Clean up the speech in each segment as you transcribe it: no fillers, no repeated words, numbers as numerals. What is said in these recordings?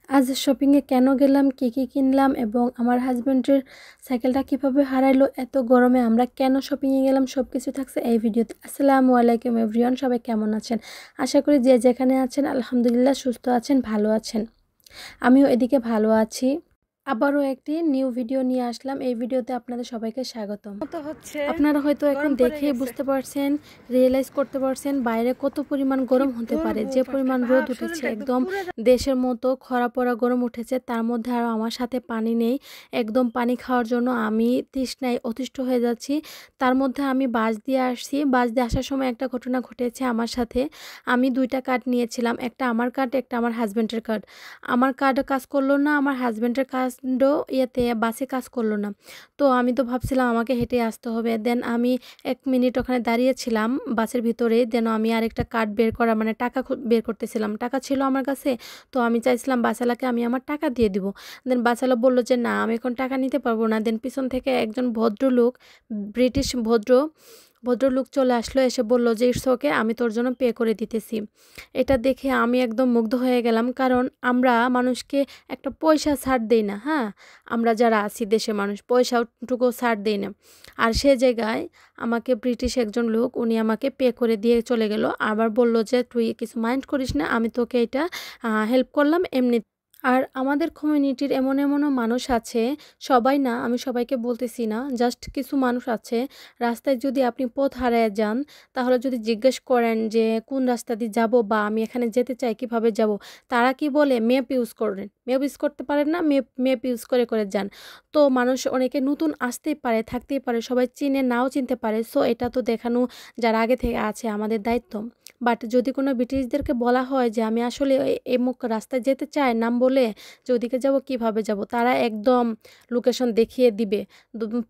আজ শপিংয়ে কেন গেলাম, কি কি কিনলাম এবং আমার হাজব্যান্ডের সাইকেলটা কিভাবে হারাইলো, এত গরমে আমরা কেন শপিংয়ে গেলাম, সব কিছু থাকছে এই ভিডিওতে। আসসালামু আলাইকুম এভরিওয়ান, সবাই কেমন আছেন? আশা করি যে যেখানে আছেন আলহামদুলিল্লাহ সুস্থ আছেন, ভালো আছেন। আমিও এদিকে ভালো আছি। আবারও একটি নিউ ভিডিও নিয়ে আসলাম। এই ভিডিওতে আপনাদের সবাইকে স্বাগতম। আপনারা হয়তো এখন দেখেই বুঝতে পারছেন, রিয়েলাইজ করতে পারছেন বাইরে কত পরিমাণ গরম হতে পারে। যে পরিমাণ রোদ উঠেছে, একদম দেশের মতো খরা পড়া গরম উঠেছে। তার মধ্যে আরও আমার সাথে পানি নেই, একদম পানি খাওয়ার জন্য আমি তৃষ্ণায় অতিষ্ঠ হয়ে যাচ্ছি। তার মধ্যে আমি বাস দিয়ে আসছি। বাস দিয়ে আসার সময় একটা ঘটনা ঘটেছে আমার সাথে। আমি দুইটা কার্ড নিয়েছিলাম, একটা আমার কার্ড, একটা আমার হাজব্যান্ডের কার্ড। আমার কার্ডে কাজ করলো না, আমার হাজব্যান্ডের কার্ডও বাসে কাজ করলো না। তো আমি তো ভাবছিলাম আমাকে হেঁটে আসতে হবে। দেন আমি 1 মিনিট ওখানে দাঁড়িয়েছিলাম বাসের ভিতরে। দেন আমি আরেকটা কার্ড বের করা মানে টাকা বের করতেছিলাম। টাকা ছিল আমার কাছে, তো আমি চাইছিলাম বাসওয়ালাকে আমি আমার টাকা দিয়ে দিব। দেন বাসওয়ালা বলল যে না, আমি এখন টাকা নিতে পারবো না। দেন পিছন থেকে একজন ভদ্রলোক, ব্রিটিশ ভদ্রলোক চলে আসলো, এসে বলল যে ইটস ওকে, আমি তোর জন্য পে করে দিতেছি। এটা দেখে আমি একদম মুগ্ধ হয়ে গেলাম, কারণ আমরা মানুষকে একটা পয়সা ছাড় দেই না। হ্যাঁ, আমরা যারা আছি দেশে মানুষ পয়সাটুকু ছাড় দেই না। আর সে জায়গায় আমাকে ব্রিটিশ একজন লোক, উনি আমাকে পে করে দিয়ে চলে গেল। আবার বলল যে তুই কিছু মাইন্ড করিস না, আমি তোকে এটা হেল্প করলাম এমনি। আর আমাদের কমিউনিটির এমনও মানুষ আছে, সবাই না, আমি সবাইকে বলতেছি না, জাস্ট কিছু মানুষ আছে। রাস্তায় যদি আপনি পথ হারিয়ে যান, তাহলে যদি জিজ্ঞেস করেন যে কোন রাস্তা দিয়ে যাব বা আমি এখানে যেতে চাই কিভাবে যাব, তারা কি বলে ম্যাপ ইউজ করেন। ম্যাপ ইউজ করতে পারেন না, ম্যাপ ইউজ করে যান। তো মানুষ অনেকে নতুন আসতেই পারে, থাকতেই পারে, সবাই চিনে নাও চিনতে পারে। সো এটা তো দেখানো যারা আগে থেকে আছে আমাদের দায়িত্ব। বাট যদি কোনো ব্রিটিশদেরকে বলা হয় যে আমি আসলে এমুক রাস্তায় যেতে চাই, নাম বলে যে ওদিকে যাব, কিভাবে যাব, তারা একদম লোকেশন দেখিয়ে দিবে।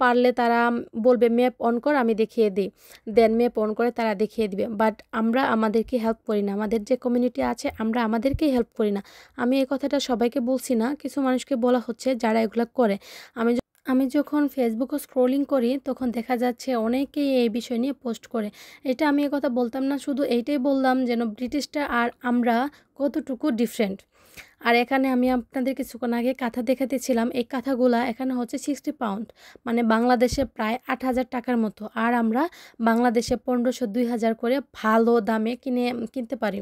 পারলে তারা বলবে ম্যাপ অন কর, আমি দেখিয়ে দিই। দেন ম্যাপ অন করে তারা দেখিয়ে দিবে। বাট আমরা আমাদেরকে হেল্প করি না, আমাদের যে কমিউনিটি আছে আমরা আমাদেরকেই হেল্প করি না। আমি এই কথাটা সবাইকে বলছি না, কিছু মানুষকে বলা হচ্ছে যারা এগুলো করে। আমি যখন ফেসবুকে স্ক্রলিং করি তখন দেখা যাচ্ছে অনেকেই এই বিষয় নিয়ে পোস্ট করে। এটা আমি কথা বলতাম না, শুধু এইটাই বললাম যেন ব্রিটিশটা আর আমরা কতটুকু ডিফারেন্ট। আর এখানে আমি আপনাদের কিছুক্ষণ আগে কাঁথা দেখাতেছিলাম, এই কাঁথাগুলা এখানে হচ্ছে 60 পাউন্ড, মানে বাংলাদেশে প্রায় 8,000 টাকার মতো। আর আমরা বাংলাদেশে 1500-2000 করে ভালো দামে কিনতে পারি।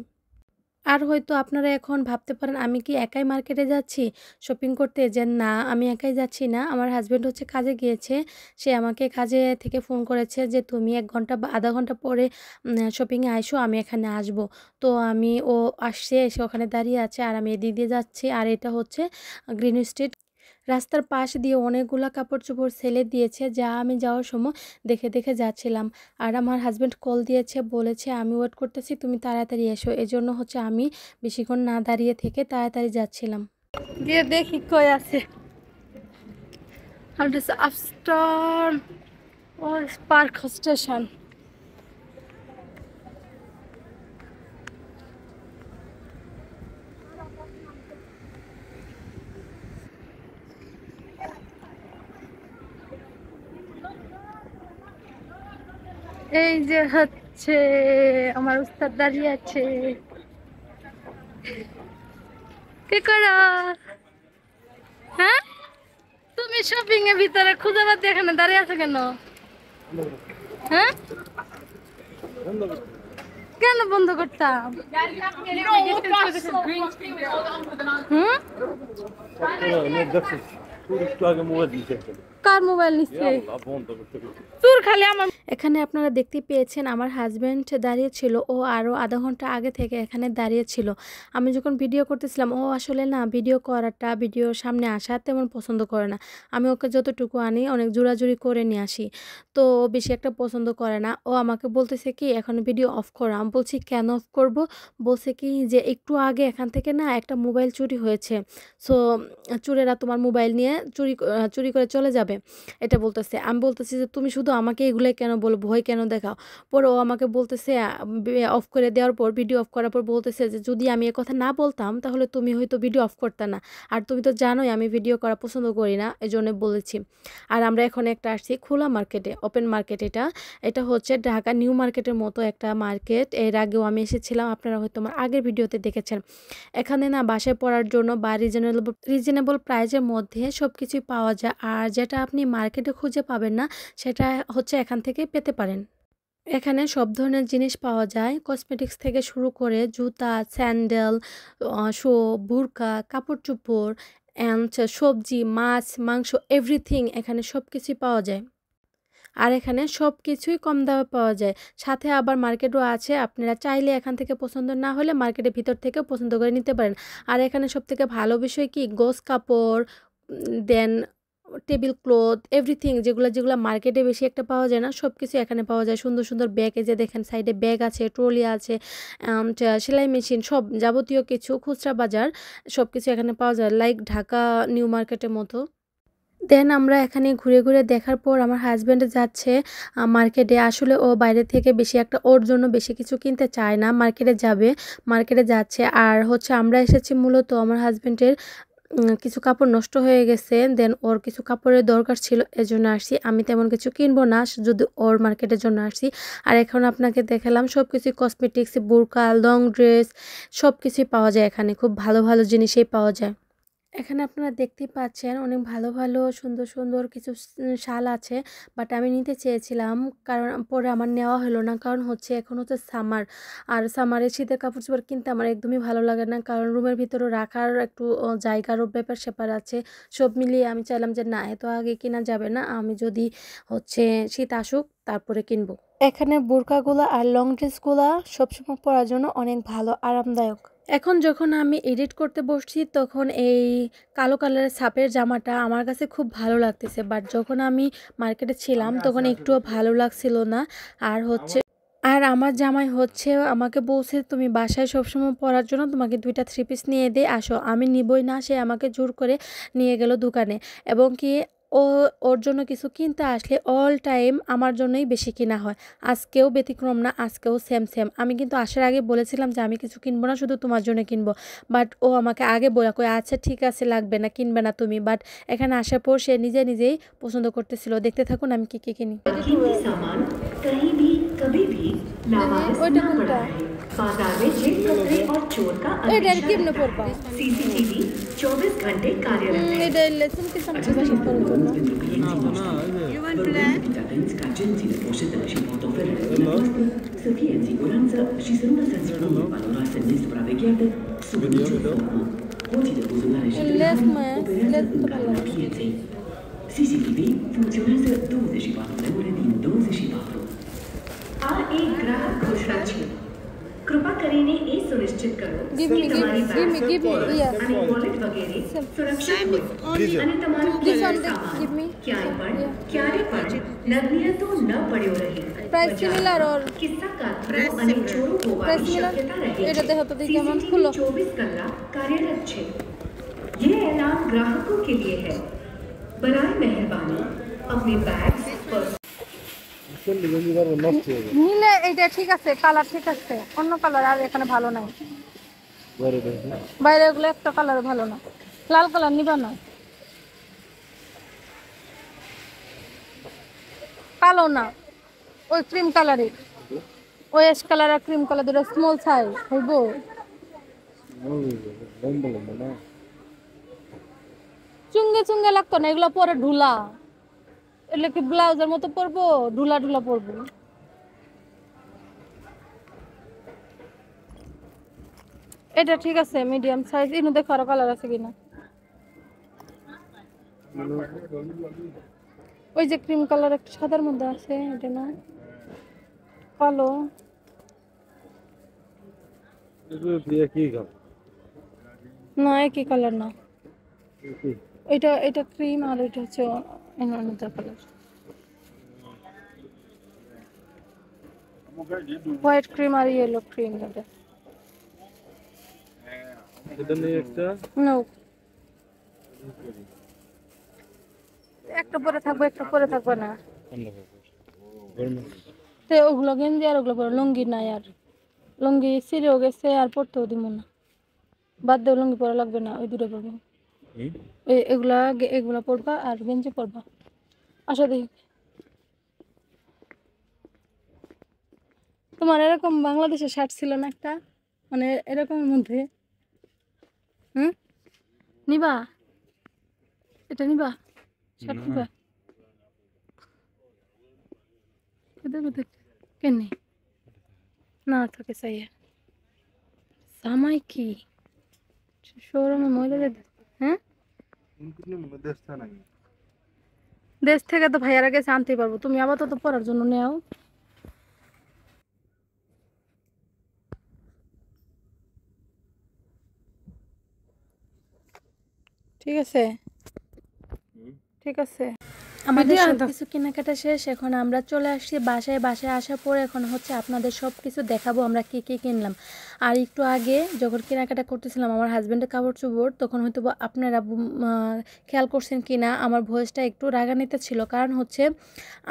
আর হয়তো আপনারা এখন ভাবতে পারেন আমি কি একাই মার্কেটে যাচ্ছি শপিং করতে, যে না, আমি একাই যাচ্ছি না। আমার হাজব্যান্ড হচ্ছে কাজে গিয়েছে। সে আমাকে কাজে থেকে ফোন করেছে যে তুমি 1 ঘন্টা বা আধা ঘন্টা পরে শপিংয়ে আইসো, আমি এখানে আসব। তো ও আসছে, এসে ওখানে দাঁড়িয়ে আছে আর আমি এদিক দিয়ে যাচ্ছি। আর এটা হচ্ছে গ্রিন স্ট্রিট। রাস্তার পাশ দিয়ে অনেকগুলা কাপড়-চোপড় সেলে দিয়েছে, যা আমি যাওয়ার সময় দেখে দেখে যাচ্ছিলাম। আর আমার হাজব্যান্ড কল দিয়েছে, বলেছে আমি ওয়েট করতেছি, তুমি তাড়াতাড়ি এসো। এজন্য হচ্ছে আমি বেশিক্ষণ না দাঁড়িয়ে থেকে তাড়াতাড়ি যাচ্ছিলাম। গিয়ে দেখি কই আছে। আর das আফটার পার্ক স্টেশন। এই যে হচ্ছে আমার উস্তাদ দাঁড়িয়ে আছে। কি করো? হ্যাঁ, তুমি শপিং এর ভিতরে খুঁজে পাচ্ছি, এখানে দাঁড়িয়ে আছো কেন? হ্যাঁ, কেন বন্ধ করতাম? হুম, কার মোবাইল নিচ্ছে? তোর খালি আমার। এখানে আপনারা দেখতে পেয়েছেন আমার হাজব্যান্ড দাঁড়িয়ে ছিল, ও আরও আধা ঘন্টা আগে থেকে এখানে দাঁড়িয়ে ছিল। আমি যখন ভিডিও করতেছিলাম, ও আসলে না ভিডিওর সামনে আসা তেমন পছন্দ করে না। আমি ওকে যতটুকু আনি অনেক জোরাজুরি করে নিয়ে আসি, তো ও বেশি একটা পছন্দ করে না। ও আমাকে বলতেছে কি এখন ভিডিও অফ করো। আমি বলছি কেন অফ করব? বলছে কি যে একটু আগে এখান থেকে না একটা মোবাইল চুরি হয়েছে, সো চোরেরা তোমার মোবাইল নিয়ে চুরি করে চলে যাবে। যাবে, এটা বলতেছে। আমি বলতেছি যে তুমি শুধু আমাকে এগুলাই কেন বলো, ভয় কেন দেখাও? পরে ও আমাকে বলতেছে অফ করে দেওয়ার পর, ভিডিও অফ করার পর বলতেছে যে যদি আমি এ কথা না বলতাম তাহলে তুমি হয়তো ভিডিও অফ করতে না, আর তুমি তো জানোই আমি ভিডিও করা পছন্দ করি না, এজন্য বলেছি। আর আমরা এখন একটা আসছি খোলা মার্কেটে, ওপেন মার্কেট। এটা এটা হচ্ছে ঢাকা নিউ মার্কেটের মতো একটা মার্কেট। এর আগেও আমি এসেছিলাম, আপনারা হয়তো আমার আগের ভিডিওতে দেখেছেন। এখানে না বাসায় পড়ার জন্য বা রিজনেবল প্রাইজের মধ্যে সব কিছুই পাওয়া যায়, আর যেটা আপনি মার্কেটে খুঁজে পাবেন না সেটা হচ্ছে এখান থেকে পেতে পারেন। এখানে সব ধরনের জিনিস পাওয়া যায়, কসমেটিক্স থেকে শুরু করে জুতা, স্যান্ডেল, শো, বুরকা, কাপড়-চোপড় অ্যান্ড সবজি, মাছ, মাংস, এভরিথিং এখানে সবকিছুই পাওয়া যায়। আর এখানে সবকিছুই কম দামে পাওয়া যায়। সাথে আবার মার্কেটও আছে। আপনারা চাইলে এখান থেকে পছন্দ না হলে মার্কেটের ভিতর থেকেও পছন্দ করে নিতে পারেন। আর এখানে সবথেকে ভালো বিষয় কি, গোছ কাপড়, দেন টেবিল ক্লথ, এভরিথিং যেগুলা মার্কেটে বেশি একটা পাওয়া যায় না, সবকিছু এখানে পাওয়া যায়। সুন্দর, সুন্দর ব্যাগ, এই যে দেখেন সাইডে ব্যাগ আছে, ট্রলি আছে, সেলাই মেশিন, সব যাবতীয় কিছু খুচরা বাজার সবকিছু এখানে পাওয়া যায়, লাইক ঢাকা নিউ মার্কেটের মতো। দেন আমরা এখানে ঘুরে ঘুরে দেখার পর আমার হাজব্যান্ড যাচ্ছে মার্কেটে। আসলে ও বাইরে থেকে বেশি একটা ওর জন্য বেশি কিছু কিনতে চায় না, মার্কেটে যাবে, মার্কেটে যাচ্ছে। আর হচ্ছে আমরা এসেছি মূলত আমার হাজব্যান্ডের কিছু কাপড় নষ্ট হয়ে গেছে, দেন ওর কিছু কাপড়ের দরকার ছিল, এজন্য আসছি। আমি তেমন কিছু কিনবো না, যদি ওর মার্কেটের জন্য আসছি। আর এখন আপনাকে দেখালাম সব কিছু, কসমেটিক্স, বোরকা, লং ড্রেস, সব কিছুই পাওয়া যায় এখানে, খুব ভালো ভালো জিনিসই পাওয়া যায়। এখানে আপনারা দেখতেই পাচ্ছেন অনেক ভালো ভালো সুন্দর সুন্দর কিছু শাল আছে, বাট আমি নিতে চেয়েছিলাম, কারণ পরে আমার নেওয়া হলো না। কারণ হচ্ছে এখন হচ্ছে সামার, আর সামারে শীতের কাপড় চোপড় কিনতে আমার একদমই ভালো লাগে না, কারণ রুমের ভিতরে রাখার একটু জায়গারও ব্যাপার স্যাপার আছে। সব মিলিয়ে আমি চাইলাম যে না, এত আগে কেনা যাবে না, আমি যদি হচ্ছে শীত আসুক তারপরে কিনবো। এখানে বোরকাগুলো আর লং ড্রেসগুলো সবসময় পরার জন্য অনেক ভালো, আরামদায়ক। এখন যখন আমি এডিট করতে বসছি তখন এই কালো কালারের ছাপের জামাটা আমার কাছে খুব ভালো লাগতেছে, বাট যখন আমি মার্কেটে ছিলাম তখন একটুও ভালো লাগছিল না। আর হচ্ছে আমার জামাই হচ্ছে আমাকে বলছে তুমি বাসায় সবসময় পরার জন্য তোমাকে 2টা 3 পিস নিয়ে দে, আসো। আমি নিবই না, সে আমাকে জোর করে নিয়ে গেল দোকানে। এবং কি ও ওর জন্য কিছু কিনতে আসলে অল টাইম আমার জন্যই বেশি কিনা হয়, আজকেও ব্যতিক্রম না, আজকেও সেম সেম। আমি কিন্তু আসার আগে বলেছিলাম যে আমি কিছু কিনবো না, শুধু তোমার জন্য কিনবো, বাট ও আমাকে আগে বলে কই আচ্ছা ঠিক আছে লাগবে না, কিনবে না তুমি। বাট এখানে আসার পর সে নিজেই পছন্দ করতেছিল। দেখতে থাকুন আমি কি কি কিনি। कीमती सामान कहीं भी कभी भी लावारिस ना पड़ा रहे। बाजार में जेब कतरे और चोर का अंदेशा रहता है। सीसीटीवी 24 घंटे कार्यरत है। Sapienza ci sono una sensazione valorata nel sopravvecchiate subito Oggi devo usare operare piede. CCTV funcționează 24 de ore din 24. આ એક ગ્રાહક ઘોષણા છે. કૃપા કરીને એ સુનિશ્ચિત કરો કે તમારી બેગ અને વોલેટ વગેરે સુરક્ષિત હોય અને તમારું સામાન ક્યાંય પણ ક્યારે પણ નગ્ન તો ન પડ્યો રહે. કિસ્સાકારો અને ચોરો હોવાની શક્યતા રહે છે. CCTV 24 કલાક કાર્યરત છે. ये ऐलान ग्राहकों के लिए है. बनाए मेहरबानी अपने बैग्स पर्स নিলে এইটা ঠিক আছে, কালার ঠিক আছে, অন্য কালার আর এখানে ভালো নাই, বাইরে এগুলো একটা কালার ভালো না, লাল কালার নিবা না, কালো না, ওই ক্রিম কালারই, ওই অ্যাশ কালার আর ক্রিম কালার দুটো স্মল সাইজ হইব। চুঙ্গে চুঙ্গে লাগতো না, এগুলো পরে ঢুলা, এগুলো কি ব্লাউজের মতো পরবো, ঢুলা ঢুলা পরবো। এটা ঠিক আছে মিডিয়াম সাইজ, ইনু দেখো আরো কালার আছে কিনা। ওই যে ক্রিম কালার একটা সাদার মধ্যে আছে, এটা না, কালো না, একই কালার না, এটা ক্রিম আর এটা হচ্ছে অন্য কালার, হোয়াইট ক্রিম আর ইয়েলো ক্রিম। এটা নো, একটা পরে থাকবো একটা পরে থাকবো না তো ওগুলো গেঞ্জি আর ওগুলো পরে লুঙ্গি নাই আর লুঙ্গি ছিঁড়েও গেছে আর পরতেও দিব না বাদ দিয়ে লুঙ্গি পরা লাগবে না ওই দুটো পরবো এগুলা এগুলা পরবা আর গেঞ্জি পরবা আসো দেখি তোমার এরকম বাংলাদেশের শার্ট ছিল না একটা মানে এরকমের মধ্যে নিবা এটা নিবা শার্ট নিবা কেন না থাকে চাই জামাই কি শোরুমে মহিলাদের হ্যাঁ দেশ থেকে তো ভাইয়ারা গেছে আনতে পারবো তুমি আপাতত পড়ার জন্য নেও ঠিক আছে ঠিক আছে আমাদের সবকিছু কেনাকাটা শেষ এখন আমরা চলে আসছি বাসায় আসার পরে এখন হচ্ছে আপনাদের সব কিছু দেখাবো আমরা কি কি কিনলাম আর একটু আগে যখন কেনাকাটা করতেছিলাম আমার হাজব্যান্ডের কাপড় চোপড় তখন হয়তো আপনারা খেয়াল করছেন কি না আমার ভয়েসটা একটু রাগান্বিত ছিল কারণ হচ্ছে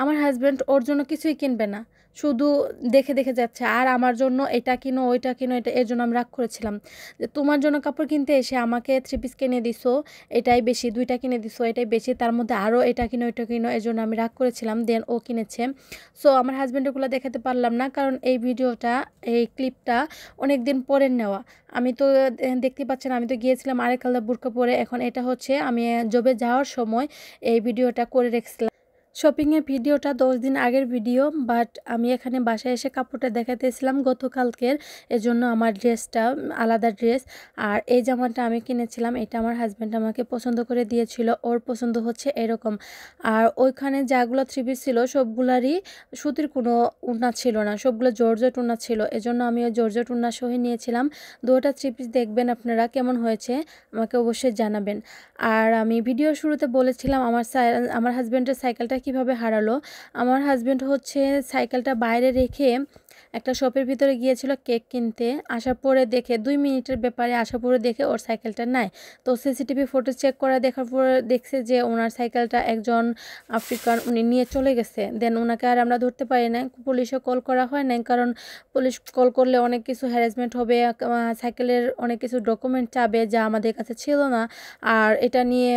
আমার হাজব্যান্ড ওর জন্য কিছুই কিনবে না শুধু দেখে দেখে যাচ্ছে আর আমার জন্য এটা কিনো ওইটা কিনো এটা এর জন্য আমি রাগ করেছিলাম যে তোমার জন্য কাপড় কিনতে এসে আমাকে 3 পিস কিনে দিছো এটাই বেশি 2টা কিনে দিছো এটাই বেশি তার মধ্যে আরও এটা কিনো ওইটা কিনো এর জন্য আমি রাগ করেছিলাম দেন ও কিনেছে সো আমার হাজব্যান্ডগুলো দেখাতে পারলাম না কারণ এই ভিডিওটা এই ক্লিপটা অনেক দিন পরে নেওয়া আমি তো দেখতে পাচ্ছেন আমি তো গিয়েছিলাম আরেক আলাদা বুরকা পরে এখন এটা হচ্ছে আমি জবে যাওয়ার সময় এই ভিডিওটা করে রেখেছিলাম শপিংয়ের ভিডিওটা 10 দিন আগের ভিডিও বাট আমি এখানে বাসায় এসে কাপড়টা দেখাতেছিলাম গতকালকের এজন্য আমার ড্রেসটা আলাদা ড্রেস আর এই জামাটা আমি কিনেছিলাম এটা আমার হাজব্যান্ড আমাকে পছন্দ করে দিয়েছিল ওর পছন্দ হচ্ছে এরকম আর ওইখানে যাগুলো 3 পিস ছিল সবগুলারই সুতির কোনো উন্না ছিল না সবগুলো জর্জেট উন্না ছিল এজন্য আমি ওই জর্জেট উন্না সহ নিয়েছিলাম 2টা 3 পিস দেখবেন আপনারা কেমন হয়েছে আমাকে অবশ্যই জানাবেন আর আমি ভিডিও শুরুতে বলেছিলাম আমার হাজব্যান্ডের সাইকেলটা কিভাবে হারালো আমার হাজব্যান্ড হচ্ছে সাইকেলটা বাইরে রেখে একটা শপের ভিতরে গিয়েছিল কেক কিনতে আসার পরে দেখে 2 মিনিটের ব্যাপারে আসার পরে দেখে ওর সাইকেলটা নাই তো সিসিটিভি ফুটেজ চেক করে দেখার পরে দেখছে যে ওনার সাইকেলটা একজন আফ্রিকান উনি নিয়ে চলে গেছে দেন ওনাকে আর আমরা ধরতে পারি না পুলিশে কল করা হয় না কারণ পুলিশ কল করলে অনেক কিছু হ্যারাসমেন্ট হবে সাইকেলের অনেক কিছু ডকুমেন্ট চাবে যা আমাদের কাছে ছিল না আর এটা নিয়ে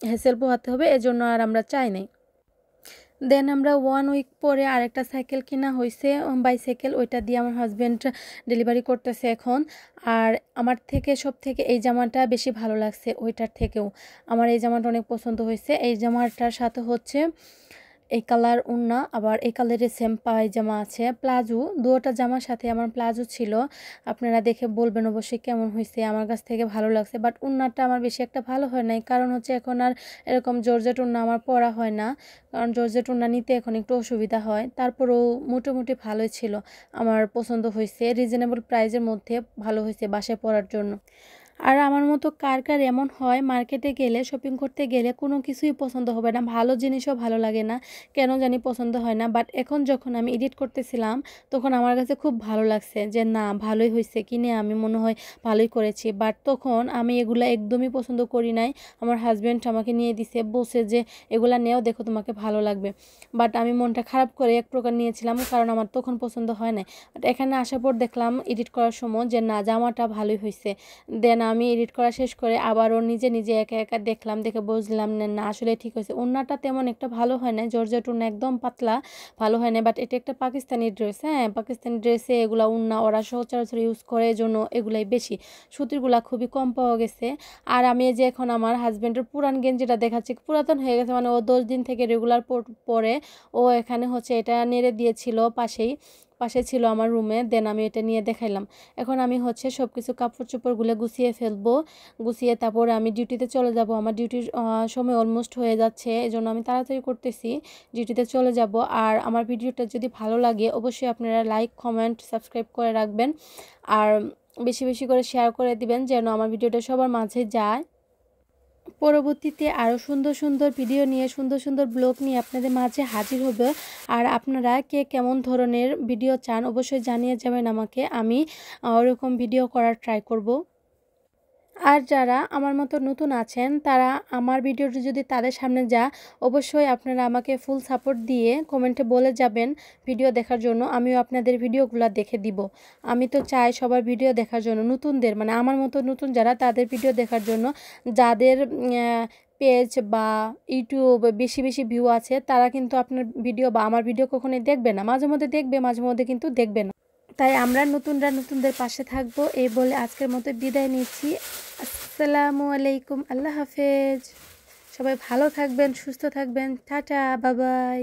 হ্যাসেল পোহাতে হবে এজন্য আর আমরা চাই নাই দেন আমরা 1 উইক পরে আরেকটা সাইকেল কিনা হয়েছে বাইসাইকেল ওইটা দিয়ে আমার হাজব্যান্ড ডেলিভারি করতেছে এখন আর আমার থেকে সব থেকে এই জামাটা বেশি ভালো লাগছে ওইটার থেকেও আমার এই জামাটা অনেক পছন্দ হয়েছে এই জামাটার সাথে হচ্ছে এই কালার ওন্না আবার এই কালারের সেম পায়জামা আছে প্লাজো দুটো জামার সাথে আমার প্লাজো ছিল আপনারা দেখে বলবেন অবশ্যই কেমন হয়েছে আমার কাছ থেকে ভালো লাগছে বাট ওন্নাটা আমার বেশি একটা ভালো হয় নাই কারণ হচ্ছে এখন আর এরকম জর্জেট ওন্না আমার পরা হয় না কারণ জর্জেট ওন্না নিতে এখন একটু অসুবিধা হয় তারপরেও মোটামুটি ভালোই ছিল আমার পছন্দ হয়েছে রিজনেবল প্রাইসের মধ্যে ভালো হয়েছে বাসায় পরার জন্য আর আমার মতো কার কার এমন হয় মার্কেটে গেলে শপিং করতে গেলে কোনো কিছুই পছন্দ হবে না ভালো জিনিসও ভালো লাগে না কেন জানি পছন্দ হয় না বাট এখন যখন আমি এডিট করতেছিলাম তখন আমার কাছে খুব ভালো লাগছে যে না ভালোই হয়েছে কিনে আমি মনে হয় ভালোই করেছি বাট তখন আমি এগুলা একদমই পছন্দ করি নাই আমার হাজব্যান্ড আমাকে নিয়ে দিছে বসে যে এগুলা নেও দেখো তোমাকে ভালো লাগবে বাট আমি মনটা খারাপ করে এক প্রকার নিয়েছিলাম কারণ আমার তখন পছন্দ হয় না বাট এখানে আসার পর দেখলাম এডিট করার সময় যে না জামাটা ভালোই হয়েছে দেন আমি এডিট করা শেষ করে আবারও নিজে নিজে একা একা দেখলাম দেখে বুঝলাম না আসলে ঠিক হয়েছে ওন্নাটা তেমন একটা ভালো হয় না জর্জেট ওন্না একদম পাতলা ভালো হয় না বাট এটা একটা পাকিস্তানি ড্রেস হ্যাঁ পাকিস্তানি ড্রেসে এগুলা ওন্না ওরা সচরাচর ইউজ করে জন্য এগুলাই বেশি সুতিরগুলা খুবই কম পাওয়া গেছে আর আমি যে এখন আমার হাজব্যান্ডের পুরান গেঞ্জিটা দেখাচ্ছি পুরাতন হয়ে গেছে মানে ও 10 দিন থেকে রেগুলার পরে ও এখানে হচ্ছে এটা নেড়ে দিয়েছিল পাশে ছিল আমার রুমে দেন আমি এটা নিয়ে দেখাইলাম এখন আমি হচ্ছে সব কিছু কাপড় চোপড়গুলো গুছিয়ে ফেলবো গুছিয়ে তারপরে আমি ডিউটিতে চলে যাব আমার ডিউটির সময় অলমোস্ট হয়ে যাচ্ছে এজন্য আমি তাড়াতাড়ি করতেছি ডিউটিতে চলে যাব আর আমার ভিডিওটা যদি ভালো লাগে অবশ্যই আপনারা লাইক কমেন্ট সাবস্ক্রাইব করে রাখবেন আর বেশি বেশি করে শেয়ার করে দিবেন যেন আমার ভিডিওটা সবার মাঝে যায় পরবর্তীতে আরও সুন্দর সুন্দর ভিডিও নিয়ে সুন্দর সুন্দর ব্লগ নিয়ে আপনাদের মাঝে হাজির হবে আর আপনারা কে কেমন ধরনের ভিডিও চান অবশ্যই জানিয়ে যাবেন আমাকে আমি ওরকম ভিডিও করার ট্রাই করব আর যারা আমার মতো নতুন আছেন তারা আমার ভিডিওটি যদি তাদের সামনে যা, অবশ্যই আপনারা আমাকে ফুল সাপোর্ট দিয়ে কমেন্টে বলে যাবেন ভিডিও দেখার জন্য, আমিও আপনাদের ভিডিওগুলো দেখে দিব। আমি তো চাই সবার ভিডিও দেখার জন্য, নতুনদের মানে আমার মতো নতুন যারা তাদের ভিডিও দেখার জন্য। যাদের পেজ বা ইউটিউব বেশি বেশি ভিউ আছে তারা কিন্তু আপনার ভিডিও বা আমার ভিডিও কখনোই দেখবে না, মাঝে মধ্যে দেখবে, মাঝে মধ্যে কিন্তু দেখবে না। তাই আমরা নতুনরা নতুনদের পাশে থাকবো এই বলে আজকের মতো বিদায় নিচ্ছি। আসসালামু আলাইকুম, আল্লাহ হাফেজ। সবাই ভালো থাকবেন, সুস্থ থাকবেন, টাটা, বাই বাই।